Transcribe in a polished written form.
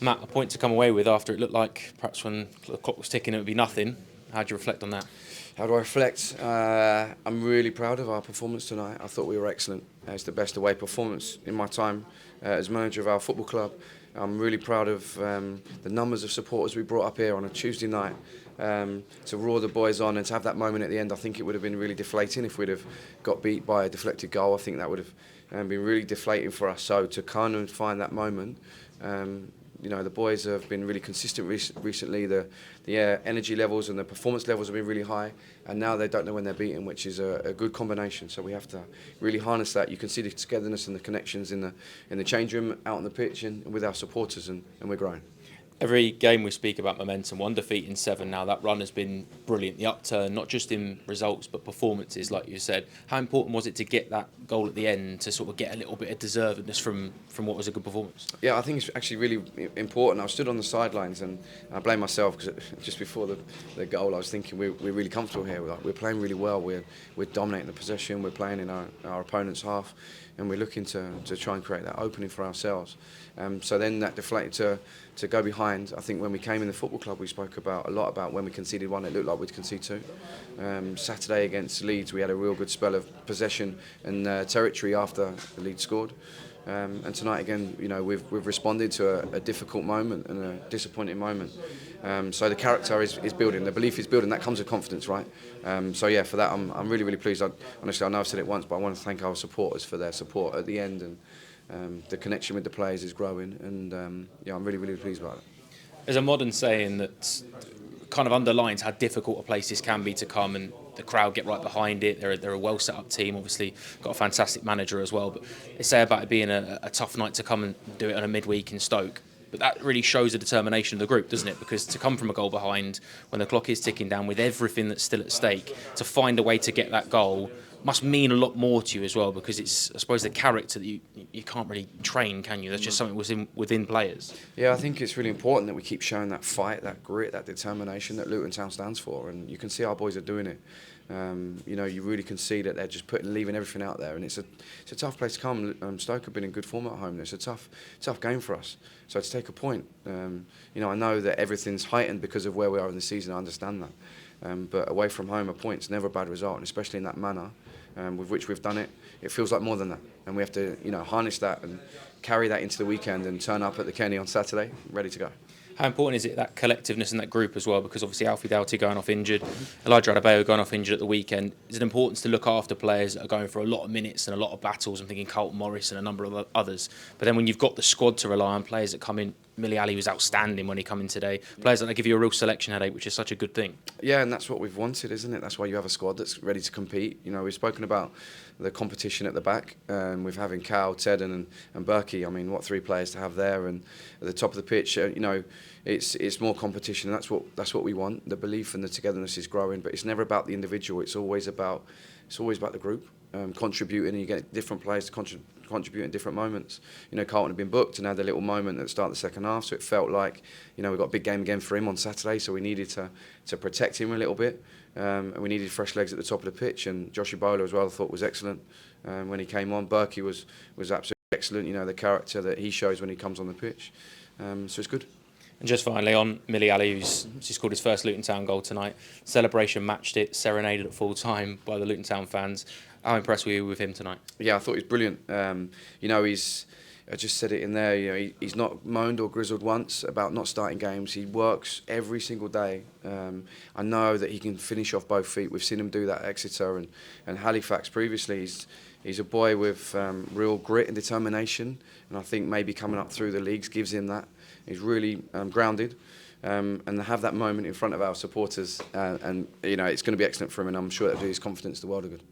Matt, a point to come away with after it looked like perhaps when the clock was ticking it would be nothing. How do you reflect on that? How do I reflect? I'm really proud of our performance tonight. I thought we were excellent. It's the best away performance in my time as manager of our football club. I'm really proud of the numbers of supporters we brought up here on a Tuesday night to roar the boys on and to have that moment at the end. I think it would have been really deflating if we'd have got beat by a deflected goal. I think that would have been really deflating for us. So to kind of find that moment, the boys have been really consistent recently. The energy levels and the performance levels have been really high, and now they don't know when they're beaten, which is a good combination. So we have to really harness that. You can see the togetherness and the connections in the change room, out on the pitch, and with our supporters, and we're growing. Every game we speak about momentum, one defeat in 7 now. That run has been brilliant. The upturn, not just in results, but performances, like you said. How important was it to get that goal at the end to sort of get a little bit of deservedness from what was a good performance? Yeah, I think it's actually really important. I stood on the sidelines and I blame myself because just before the goal I was thinking we're really comfortable here. We're playing really well. We're dominating the possession. We're playing in our opponent's half, and we're looking to try and create that opening for ourselves. So then that deflated to go behind. I think when we came in the football club we spoke a lot about when we conceded 1 it looked like we'd concede 2. Saturday against Leeds we had a real good spell of possession and territory after the Leeds scored. And tonight again, we've responded to a difficult moment and a disappointing moment. So the character is building, the belief is building. That comes with confidence, right? So yeah, for that I'm really, really pleased. Honestly, I know I've said it once, but I want to thank our supporters for their support at the end, and the connection with the players is growing, and I'm really, really pleased about it. There's a modern saying that kind of underlines how difficult a place this can be to come, and the crowd get right behind it. They're a well set up team, obviously got a fantastic manager as well, but they say about it being a tough night to come and do it on a midweek in Stoke. But that really shows the determination of the group, doesn't it? Because to come from a goal behind when the clock is ticking down with everything that's still at stake, to find a way to get that goal must mean a lot more to you as well, because it's, I suppose, the character that you can't really train, can you? That's just something within players. Yeah, I think it's really important that we keep showing that fight, that grit, that determination that Luton Town stands for, and you can see our boys are doing it. You really can see that they're just leaving everything out there, and it's a tough place to come. Stoke have been in good form at home. It's a tough game for us. So to take a point, I know that everything's heightened because of where we are in the season. I understand that, but away from home, a point's never a bad result, and especially in that manner with which we've done it. It feels like more than that, and we have to harness that and carry that into the weekend and turn up at the Kenny on Saturday ready to go. How important is it, that collectiveness in that group as well? Because obviously Alfie Doughty going off injured, Elijah Adebayo going off injured at the weekend. Is it important to look after players that are going for a lot of minutes and a lot of battles? I'm thinking Carlton Morris and a number of others. But then when you've got the squad to rely on, players that come in, Millie Ali was outstanding when he came in today. Players that give you a real selection headache, which is such a good thing. Yeah, and that's what we've wanted, isn't it? That's why you have a squad that's ready to compete. We've spoken about the competition at the back with having Cal, Ted and Berkey. I mean, what 3 players to have there, and at the top of the pitch, it's more competition, and that's what we want. The belief and the togetherness is growing, but it's never about the individual. It's always about the group contributing, and you get different players to contribute in different moments. Carlton had been booked and had a little moment at the start of the second half, so it felt like we got a big game again for him on Saturday, so we needed to protect him a little bit, and we needed fresh legs at the top of the pitch. And Josh Ebola as well, I thought was excellent when he came on. Berkey was absolutely excellent. The character that he shows when he comes on the pitch, so it's good. And just finally on Millie Ali, who's scored his first Luton Town goal tonight. Celebration matched it, serenaded at full time by the Luton Town fans. How impressed were you with him tonight? Yeah, I thought he was brilliant. I just said it in there. He's not moaned or grizzled once about not starting games. He works every single day. I know that he can finish off both feet. We've seen him do that at Exeter and Halifax previously. He's a boy with real grit and determination, and I think maybe coming up through the leagues gives him that. He's really grounded, and to have that moment in front of our supporters, and it's going to be excellent for him, and I'm sure that'll do his confidence the world of good.